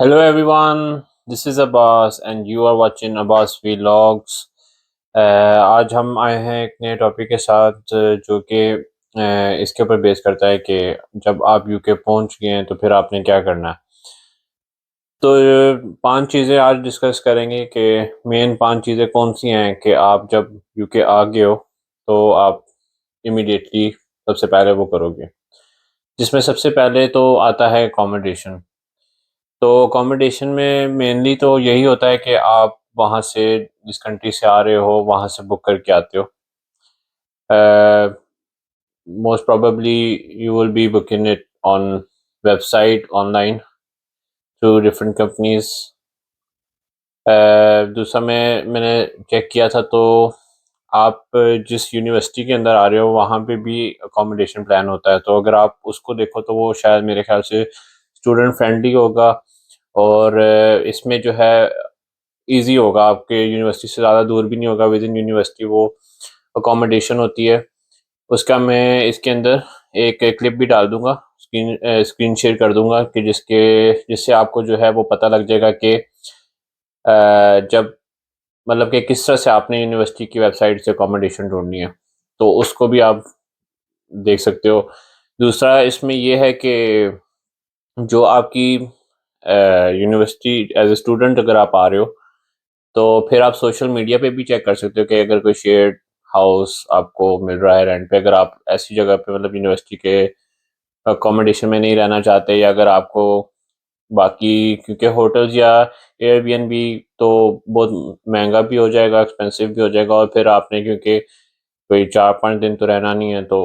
Hello everyone, this is Abbas and you are watching Abbas Vlogs। आज हम आए हैं एक नए टॉपिक के साथ जो कि इसके ऊपर बेस करता है कि जब आप यूके पहुंच गए हैं तो फिर आपने क्या करना है। तो 5 चीज़ें आज डिस्कस करेंगे कि मेन 5 चीज़ें कौन सी हैं कि आप जब यूके आ गए हो तो आप इमीडिएटली सबसे पहले वो करोगे, जिसमें सबसे पहले तो आता है अकोमोडेशन। तो अकोमोडेशन में मेनली तो यही होता है कि आप वहाँ से जिस कंट्री से आ रहे हो वहाँ से बुक करके आते हो। Most probably you will be booking it on website online through different companies. दूसरा मैंने चेक किया था तो आप जिस यूनिवर्सिटी के अंदर आ रहे हो वहाँ पे भी अकोमोडेशन प्लान होता है, तो अगर आप उसको देखो तो वो शायद मेरे ख्याल से स्टूडेंट फ्रेंडली होगा और इसमें जो है इजी होगा, आपके यूनिवर्सिटी से ज़्यादा दूर भी नहीं होगा, विद इन यूनिवर्सिटी वो अकोमोडेशन होती है। उसका मैं इसके अंदर एक क्लिप भी डाल दूंगा, स्क्रीन शेयर कर दूंगा कि जिससे आपको जो है वो पता लग जाएगा कि जब मतलब कि किस तरह से आपने यूनिवर्सिटी की वेबसाइट से अकोमोडेशन ढूंढनी है, तो उसको भी आप देख सकते हो। दूसरा इसमें यह है कि जो आपकी यूनिवर्सिटी एज ए स्टूडेंट अगर आप आ रहे हो तो फिर आप सोशल मीडिया पे भी चेक कर सकते हो कि अगर कोई शेयर्ड हाउस आपको मिल रहा है रेंट पे, अगर आप ऐसी जगह पे मतलब यूनिवर्सिटी के अकोमोडेशन में नहीं रहना चाहते, या अगर आपको बाकी क्योंकि होटल्स या एयरबीएनबी तो बहुत महंगा भी हो जाएगा, एक्सपेंसिव भी हो जाएगा, और फिर आपने क्योंकि कोई 4-5 दिन तो रहना नहीं है तो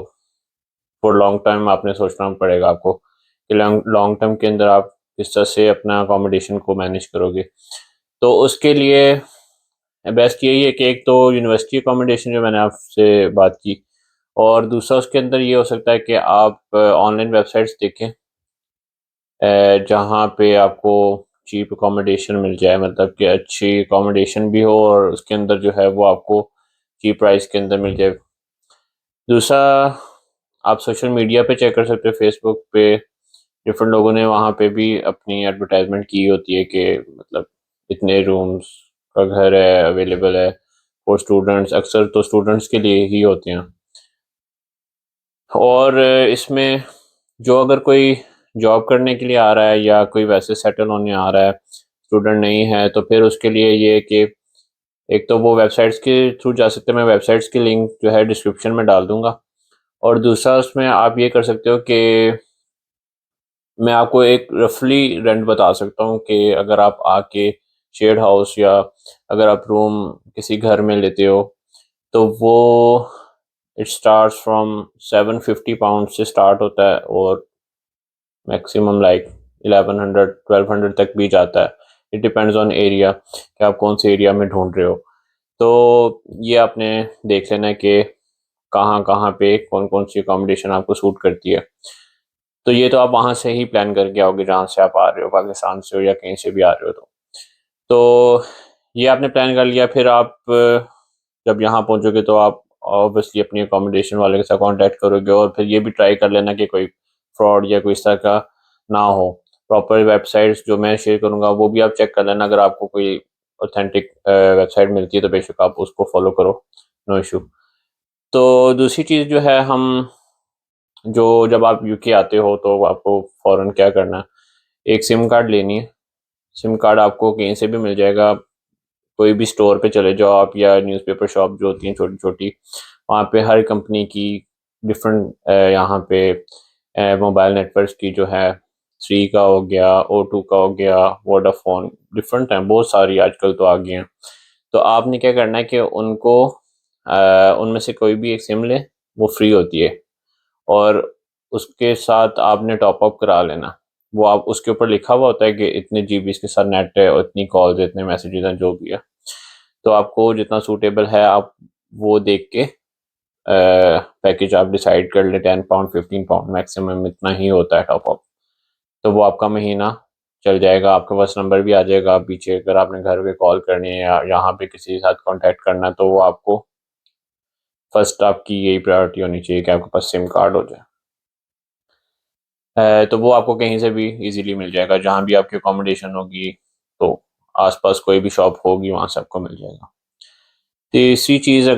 फॉर लॉन्ग टर्म आपने सोचना पड़ेगा आपको कि लॉन्ग टर्म के अंदर आप किस तरह से अपना अकोमोडेशन को मैनेज करोगे। तो उसके लिए बेस्ट यही है कि एक तो यूनिवर्सिटी अकोमोडेशन जो मैंने आपसे बात की, और दूसरा उसके अंदर ये हो सकता है कि आप ऑनलाइन वेबसाइट्स देखें जहाँ पे आपको चीप अकोमोडेशन मिल जाए, मतलब कि अच्छी अकोमोडेशन भी हो और उसके अंदर जो है वो आपको चीप प्राइस के अंदर मिल जाए। दूसरा आप सोशल मीडिया पे चेक कर सकते हो, फेसबुक पे डिफरेंट लोगों ने वहाँ पे भी अपनी एडवर्टाइजमेंट की होती है कि मतलब इतने रूम्स का घर है अवेलेबल है फॉर स्टूडेंट्स, अक्सर तो स्टूडेंट्स के लिए ही होते हैं। और इसमें जो अगर कोई जॉब करने के लिए आ रहा है या कोई वैसे सेटल होने आ रहा है, स्टूडेंट नहीं है, तो फिर उसके लिए ये है कि एक तो वो वेबसाइट्स के थ्रू जा सकते हैं, मैं वेबसाइट्स की लिंक जो है डिस्क्रिप्शन में डाल दूंगा। और दूसरा उसमें आप ये कर सकते हो कि मैं आपको एक रफली रेंट बता सकता हूँ कि अगर आप आके शेयर्ड हाउस या अगर आप रूम किसी घर में लेते हो तो वो इट स्टार्ट्स फ्रॉम £750 से स्टार्ट होता है और मैक्सिमम लाइक 1100-1200 तक भी जाता है। इट डिपेंड्स ऑन एरिया कि आप कौन से एरिया में ढूंढ रहे हो। तो ये आपने देख लेना है कि कहाँ कहाँ पे कौन कौन सी अकोमोडेशन आपको सूट करती है। तो ये तो आप वहाँ से ही प्लान करके आओगे जहाँ से आप आ रहे हो, पाकिस्तान से हो या कहीं से भी आ रहे हो। तो ये आपने प्लान कर लिया, फिर आप जब यहाँ पहुँचोगे तो आप ऑब्वियसली अपनी अकोमोडेशन वाले के साथ कांटेक्ट करोगे, और फिर ये भी ट्राई कर लेना कि कोई फ्रॉड या कोई इस तरह का ना हो। प्रॉपर वेबसाइट्स जो मैं शेयर करूँगा वो भी आप चेक कर लेना, अगर आपको कोई ऑथेंटिक वेबसाइट मिलती है तो बेशक आप उसको फॉलो करो, नो इशू। तो दूसरी चीज़ जो है, हम जो जब आप यूके आते हो तो आपको फ़ौरन क्या करना है, एक सिम कार्ड लेनी है। सिम कार्ड आपको कहीं से भी मिल जाएगा, कोई भी स्टोर पे चले जाओ आप या न्यूज़पेपर शॉप जो होती हैं छोटी छोटी, वहाँ पे हर कंपनी की डिफरेंट यहाँ पे मोबाइल नेटवर्क्स की जो है, 3 का हो गया, O2 का हो गया, वोडाफोन, डिफरेंट हैं, बहुत सारी आजकल तो आ गई हैं। तो आपने क्या करना है कि उनको उनमें से कोई भी एक सिम ले, वो फ्री होती है, और उसके साथ आपने टॉप अप करा लेना। वो आप उसके ऊपर लिखा हुआ होता है कि इतने जीबी इसके साथ नेट है और इतनी कॉल्स, इतने मैसेजेस हैं, जो भी है। तो आपको जितना सूटेबल है आप वो देख के पैकेज आप डिसाइड कर ले, £10 £15 मैक्सिमम इतना ही होता है टॉप अप। तो वो आपका महीना चल जाएगा, आपके पास नंबर भी आ जाएगा पीछे, अगर आपने घर पे कॉल करनी है या यहाँ पे किसी के साथ कांटेक्ट करना है तो वो आपको फर्स्ट आपकी यही प्रायोरिटी होनी चाहिए कि आपके पास सिम कार्ड हो जाए। तो वो आपको कहीं से भी इजीली मिल जाएगा, जहाँ भी आपकी अकोमोडेशन होगी, तो आसपास कोई भी शॉप होगी वहाँ से आपको मिल जाएगा। तीसरी चीज़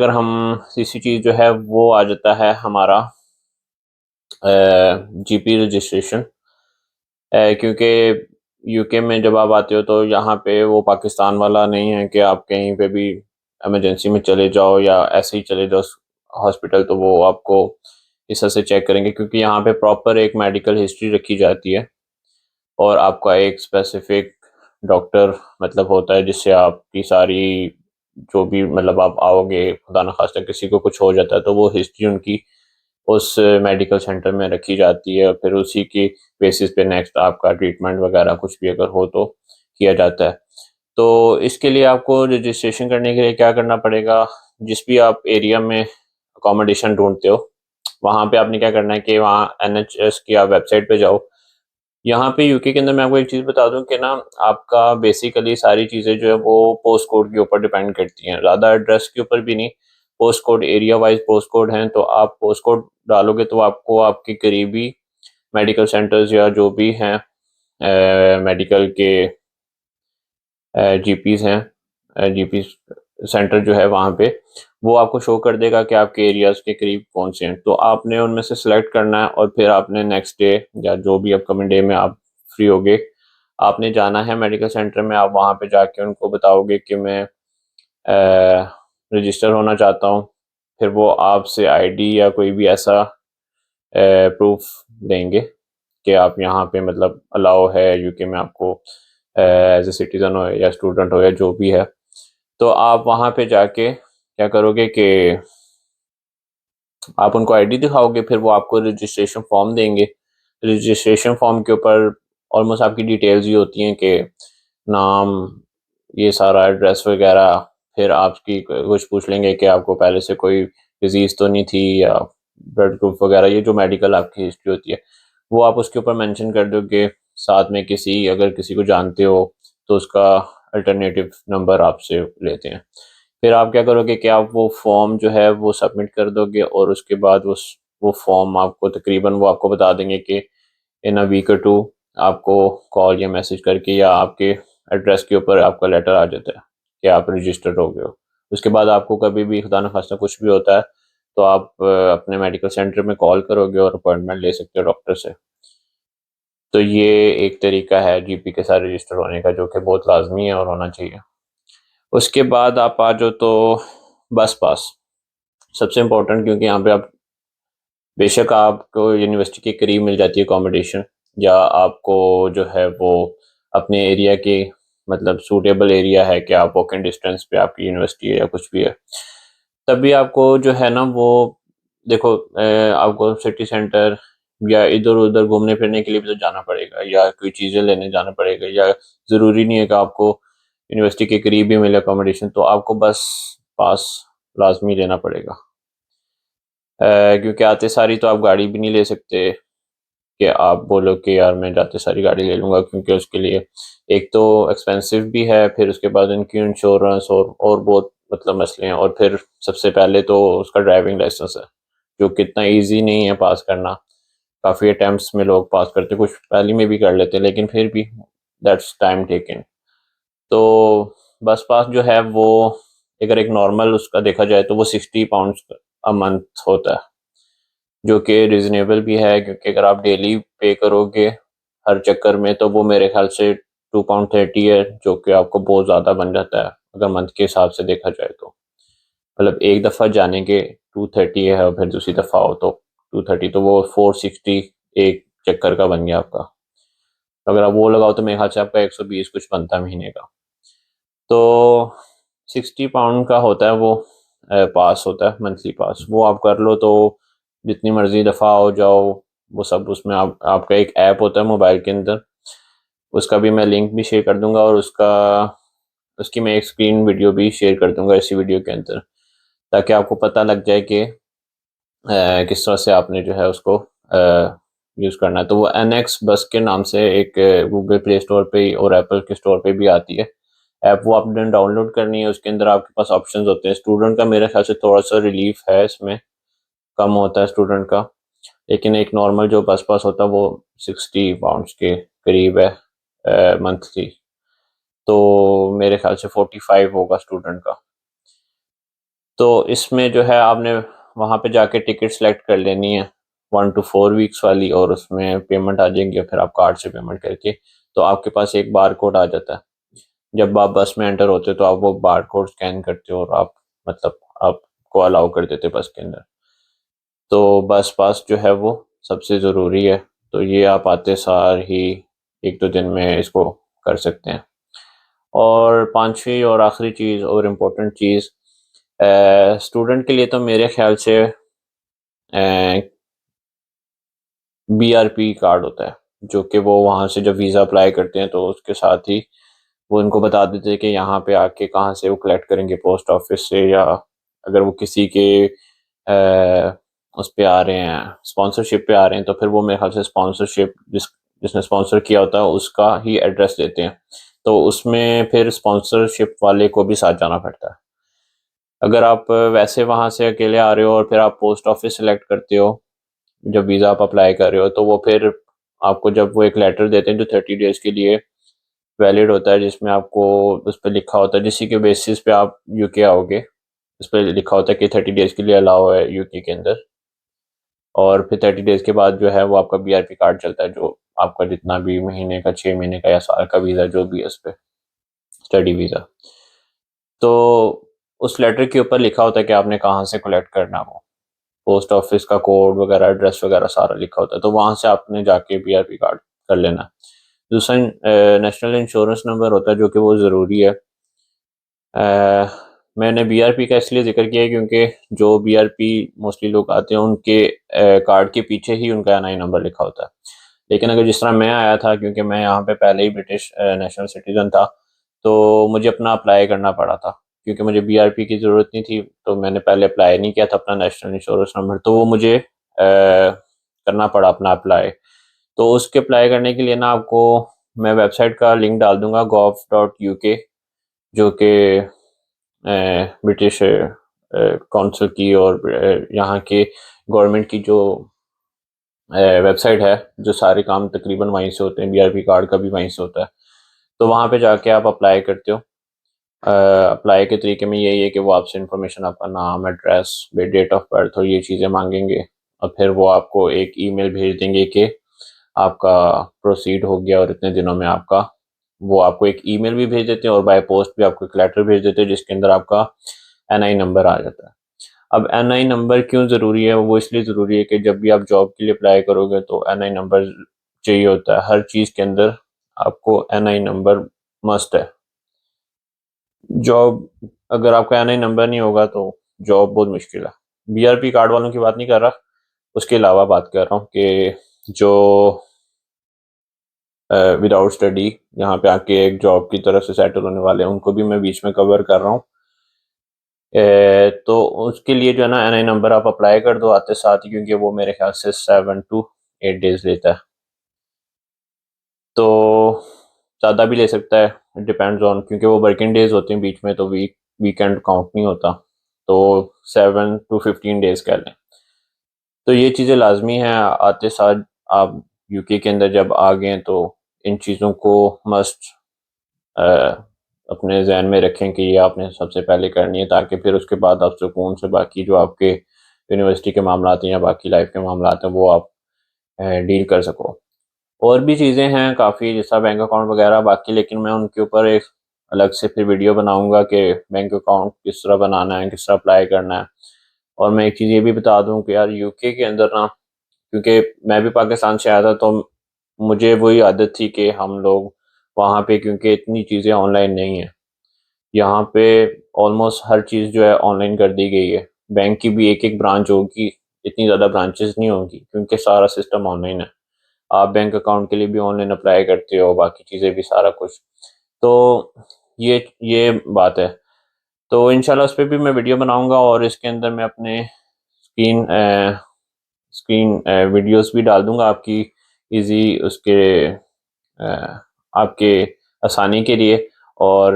जो है वो आ जाता है हमारा जीपी रजिस्ट्रेशन। क्योंकि यूके में जब आप आते हो तो यहाँ पे वो पाकिस्तान वाला नहीं है कि आप कहीं पे भी इमरजेंसी में चले जाओ या ऐसे ही चले जाओ हॉस्पिटल, तो वो आपको इस तरह से चेक करेंगे, क्योंकि यहाँ पे प्रॉपर एक मेडिकल हिस्ट्री रखी जाती है और आपका एक स्पेसिफिक डॉक्टर मतलब होता है जिससे आपकी सारी जो भी मतलब आप आओगे, खुदा न खास्ता किसी को कुछ हो जाता है तो वो हिस्ट्री उनकी उस मेडिकल सेंटर में रखी जाती है, फिर उसी की बेसिस पे नेक्स्ट आपका ट्रीटमेंट वगैरह कुछ भी अगर हो तो किया जाता है। तो इसके लिए आपको रजिस्ट्रेशन करने के लिए क्या करना पड़ेगा, जिस भी आप एरिया में अकोमोडेशन ढूंढते हो वहाँ पे आपने क्या करना है कि वहाँ एनएचएस की आप वेबसाइट पे जाओ। यहाँ पे यूके के अंदर मैं आपको एक चीज़ बता दूं कि ना, आपका बेसिकली सारी चीज़ें जो है वो पोस्ट कोड के ऊपर डिपेंड करती हैं, ज़्यादा एड्रेस के ऊपर भी नहीं। Post code area wise post code हैं, तो आप पोस्ट कोड डालोगे तो आपको आपके करीबी मेडिकल सेंटर्स या जो भी हैं मेडिकल के जीपीज हैं, जीपी सेंटर जो है वहाँ पे वो आपको शो कर देगा कि आपके एरियाज के करीब कौन से हैं, तो आपने उनमें से सिलेक्ट करना है और फिर आपने नेक्स्ट डे या जो भी अपकमिंग डे में आप फ्री होगे आपने जाना है मेडिकल सेंटर में। आप वहाँ पे जाके उनको बताओगे कि मैं रजिस्टर होना चाहता हूँ, फिर वो आपसे आईडी या कोई भी ऐसा प्रूफ देंगे कि आप यहाँ पे मतलब अलाउ है यूके में आपको एज ए सिटीज़न हो या स्टूडेंट हो या जो भी है। तो आप वहाँ पे जाके क्या करोगे कि आप उनको आईडी दिखाओगे, फिर वो आपको रजिस्ट्रेशन फॉर्म देंगे। रजिस्ट्रेशन फॉर्म के ऊपर ऑलमोस्ट आपकी डिटेल्स ही होती हैं कि नाम, ये सारा एड्रेस वगैरह, फिर आपकी कुछ पूछ लेंगे कि आपको पहले से कोई डिजीज़ तो नहीं थी या ब्लड ग्रुप वगैरह, ये जो मेडिकल आपकी हिस्ट्री होती है वो आप उसके ऊपर मेंशन कर दो कि साथ में किसी अगर किसी को जानते हो तो उसका अल्टरनेटिव नंबर आपसे लेते हैं। फिर आप क्या करोगे कि आप वो फॉर्म जो है वो सबमिट कर दोगे और उसके बाद वो फॉर्म आपको तकरीबन वो आपको बता देंगे कि इन अ वीक और टू आपको कॉल या मैसेज करके या आपके एड्रेस के ऊपर आपका लेटर आ जाता है कि आप रजिस्टर्ड हो गए हो। उसके बाद आपको कभी भी खुदा न खास्ता कुछ भी होता है तो आप अपने मेडिकल सेंटर में कॉल करोगे और अपॉइंटमेंट ले सकते हो डॉक्टर से। तो ये एक तरीका है जीपी के साथ रजिस्टर होने का, जो कि बहुत लाजमी है और होना चाहिए। उसके बाद आप आ जाओ तो बस पास सबसे इम्पोर्टेंट, क्योंकि यहाँ पे आप बेशक आपको यूनिवर्सिटी के करीब मिल जाती है अकोमोडेशन, या आपको जो है वो अपने एरिया के मतलब सूटेबल एरिया है कि आप वॉकिंग डिस्टेंस पे आपकी यूनिवर्सिटी है या कुछ भी है, तब भी आपको जो है ना वो देखो आपको सिटी सेंटर या इधर उधर घूमने फिरने के लिए भी तो जाना पड़ेगा या कोई चीज़ें लेने जाना पड़ेगा, या ज़रूरी नहीं है कि आपको यूनिवर्सिटी के करीब ही मिले अकोमोडेशन, तो आपको बस पास लाजमी लेना पड़ेगा। क्योंकि आते सारी तो आप गाड़ी भी नहीं ले सकते कि आप बोलो कि यार मैं जाते सारी गाड़ी ले लूँगा, क्योंकि उसके लिए एक तो एक्सपेंसिव भी है, फिर उसके बाद उनकी इंश्योरेंस और बहुत मतलब मसले हैं, और फिर सबसे पहले तो उसका ड्राइविंग लाइसेंस है जो कितना इजी नहीं है पास करना। काफ़ी अटेम्प्ट्स में लोग पास करते, कुछ पहली में भी कर लेते हैं, लेकिन फिर भी दैट्स टाइम टेकिंग। तो बस पास जो है वो अगर एक नॉर्मल उसका देखा जाए तो वो 60 पाउंड अ मंथ होता है, जो कि रिजनेबल भी है, क्योंकि अगर आप डेली पे करोगे हर चक्कर में तो वो मेरे ख्याल से 2 पाउंड 30 है, जो कि आपको बहुत ज़्यादा बन जाता है अगर मंथ के हिसाब से देखा जाए तो। मतलब एक दफ़ा जाने के 230 है और फिर दूसरी दफ़ा हो तो 230, तो वो 460 एक चक्कर का बन गया आपका। तो अगर आप वो लगाओ तो मेरे ख्याल से आपका 120 कुछ बनता है महीने का। तो 60 पाउंड का होता है वो पास होता है, मंथली पास, वो आप कर लो तो जितनी मर्जी दफ़ा आओ जाओ वो सब उसमें आपका एक ऐप होता है मोबाइल के अंदर, उसका भी मैं लिंक भी शेयर कर दूंगा और उसकी मैं एक स्क्रीन वीडियो भी शेयर कर दूंगा इसी वीडियो के अंदर, ताकि आपको पता लग जाए कि किस तरह से आपने जो है उसको यूज़ करना है। तो वो एनएक्स बस के नाम से एक गूगल प्ले स्टोर पे और एप्पल के स्टोर पे भी आती है ऐप, वो आपने डाउनलोड करनी है। उसके अंदर आपके पास ऑप्शंस होते हैं। स्टूडेंट का मेरे ख्याल से थोड़ा सा रिलीफ है इसमें, कम होता है स्टूडेंट का, लेकिन एक नॉर्मल जो बस पास होता है वो 60 पाउंड्स के करीब है मंथली। तो मेरे ख्याल से 45 होगा स्टूडेंट का। तो इसमें जो है आपने वहाँ पे जाके टिकट सेलेक्ट कर लेनी है 1 to 4 वीक्स वाली, और उसमें पेमेंट आ जाएंगी और फिर आप कार्ड से पेमेंट करके तो आपके पास एक बार कोड आ जाता है। जब आप बस में एंटर होते हो तो आप वो बार कोड स्कैन करते हो और आप मतलब आपको अलाउ कर देते बस के अंदर। तो बस पास जो है वो सबसे ज़रूरी है। तो ये आप आते सार ही 1-2 दिन में इसको कर सकते हैं। और पांचवी और आखिरी चीज़ और इम्पोर्टेंट चीज़ स्टूडेंट के लिए तो मेरे ख्याल से BRP कार्ड होता है, जो कि वो वहाँ से जब वीज़ा अप्लाई करते हैं तो उसके साथ ही वो इनको बता देते हैं कि यहाँ पे आके कहाँ से वो कलेक्ट करेंगे, पोस्ट ऑफिस से, या अगर वो किसी के उस पे आ रहे हैं, स्पॉन्सरशिप पे आ रहे हैं, तो फिर वो मेरे ख्याल से स्पॉन्सरशिप जिसने स्पॉन्सर किया होता है उसका ही एड्रेस देते हैं। तो उसमें फिर स्पॉन्सरशिप वाले को भी साथ जाना पड़ता है। अगर आप वैसे वहाँ से अकेले आ रहे हो और फिर आप पोस्ट ऑफिस सेलेक्ट करते हो जब वीज़ा आप अप्लाई कर रहे हो, तो वो फिर आपको जब वो एक लेटर देते हैं जो 30 डेज के लिए वैलिड होता है, जिसमें आपको उस पर लिखा होता है जिसी के बेसिस पे आप यूके आओगे, उस पर लिखा होता है कि 30 डेज के लिए अलाउ है यूके के अंदर। और फिर 30 डेज के बाद जो है वो आपका BRP कार्ड चलता है, जो आपका जितना भी महीने का, 6 महीने का या साल का वीज़ा जो भी है उस पर, स्टडी वीज़ा। तो उस लेटर के ऊपर लिखा होता है कि आपने कहाँ से कलेक्ट करना है, वो पोस्ट ऑफिस का कोड वगैरह, एड्रेस वगैरह सारा लिखा होता है। तो वहाँ से आपने जाके BRP कार्ड कर लेना। दूसरा नेशनल इंश्योरेंस नंबर होता है जो कि वो ज़रूरी है। मैंने BRP का इसलिए जिक्र किया है क्योंकि जो BRP मोस्टली लोग आते हैं उनके कार्ड के पीछे ही उनका NI नंबर लिखा होता है। लेकिन अगर जिस तरह मैं आया था, क्योंकि मैं यहाँ पे पहले ही ब्रिटिश नेशनल सिटीज़न था, तो मुझे अपना अप्लाई करना पड़ा था। क्योंकि मुझे BRP की ज़रूरत नहीं थी तो मैंने पहले अप्लाई नहीं किया था अपना नेशनल इंश्योरेंस नंबर, तो वो मुझे करना पड़ा अपना अप्लाई। तो उसके अप्लाई करने के लिए ना आपको मैं वेबसाइट का लिंक डाल दूंगा gov.uk, जो कि ब्रिटिश काउंसिल की और यहाँ के गवर्नमेंट की जो वेबसाइट है, जो सारे काम तकरीबन वहीं से होते हैं, BRP कार्ड का भी वहीं से होता है। तो वहाँ पे जाके आप अप्लाई करते हो। अप्लाई के तरीके में यही है कि वो आपसे इंफॉर्मेशन, आपका नाम, एड्रेस, डेट ऑफ बर्थ और ये चीज़ें मांगेंगे, और फिर वो आपको एक ईमेल भेज देंगे कि आपका प्रोसीड हो गया, और इतने दिनों में आपका, वो आपको एक ईमेल भी भेज देते हैं और बाय पोस्ट भी आपको एक लेटर भेज देते हैं जिसके अंदर आपका NI नंबर आ जाता है। अब NI नंबर क्यों ज़रूरी है? वो इसलिए ज़रूरी है कि जब भी आप जॉब के लिए अप्लाई करोगे तो NI नंबर चाहिए होता है हर चीज़ के अंदर। आपको NI नंबर मस्ट है। जॉब, अगर आपका NI नंबर नहीं होगा तो जॉब बहुत मुश्किल है। BRP कार्ड वालों की बात नहीं कर रहा, उसके अलावा बात कर रहा हूँ कि जो विदाउट स्टडी यहाँ पे आके एक जॉब की तरफ से सेटल होने वाले हैं, उनको भी मैं बीच में कवर कर रहा हूँ। तो उसके लिए जो है ना NI नंबर आप अप्लाई कर दो आते साथ ही, क्योंकि वो मेरे ख्याल से 7 to 8 डेज लेता है। तो ज़्यादा भी ले सकता है, डिपेंड्स ऑन, क्योंकि वो वर्किंग डेज होते हैं बीच में, तो वीकेंड काउंट नहीं होता। तो 7 to 15 डेज कह लें। तो ये चीज़ें लाजमी हैं आते साथ। आप यूके के अंदर जब आ गए तो इन चीज़ों को मस्ट अपने जहन में रखें कि ये आपने सबसे पहले करनी है, ताकि फिर उसके बाद आप सुकून से बाकी जो आपके यूनिवर्सिटी के मामला हैं या बाकी लाइफ के मामला हैं वो आप डील कर सको। और भी चीज़ें हैं काफ़ी, जैसा बैंक अकाउंट वगैरह बाकी, लेकिन मैं उनके ऊपर एक अलग से फिर वीडियो बनाऊंगा कि बैंक अकाउंट किस तरह बनाना है, किस तरह अप्लाई करना है। और मैं एक चीज़ ये भी बता दूं कि यार यूके के अंदर ना, क्योंकि मैं भी पाकिस्तान से आया था, तो मुझे वही आदत थी कि हम लोग वहाँ पे, क्योंकि इतनी चीज़ें ऑनलाइन नहीं है यहाँ पे, ऑलमोस्ट हर चीज़ जो है ऑनलाइन कर दी गई है। बैंक की भी एक एक ब्रांच होगी, इतनी ज़्यादा ब्रांचेस नहीं होंगी, क्योंकि सारा सिस्टम ऑनलाइन है। आप बैंक अकाउंट के लिए भी ऑनलाइन अप्लाई करते हो, बाकी चीज़ें भी सारा कुछ। तो ये बात है। तो इंशाल्लाह उस पर भी मैं वीडियो बनाऊंगा, और इसके अंदर मैं अपने स्क्रीन वीडियोस भी डाल दूंगा आपकी इजी उसके आपके आसानी के लिए। और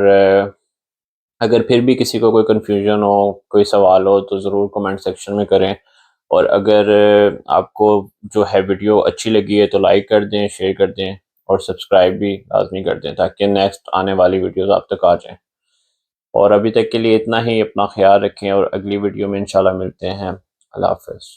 अगर फिर भी किसी को कोई कन्फ्यूजन हो, कोई सवाल हो, तो ज़रूर कमेंट सेक्शन में करें। और अगर आपको जो है वीडियो अच्छी लगी है तो लाइक कर दें, शेयर कर दें और सब्सक्राइब भी लाजमी कर दें ताकि नेक्स्ट आने वाली वीडियोस आप तक आ जाएं। और अभी तक के लिए इतना ही। अपना ख्याल रखें और अगली वीडियो में इंशाल्लाह मिलते हैं। अल्लाह हाफ़िज़।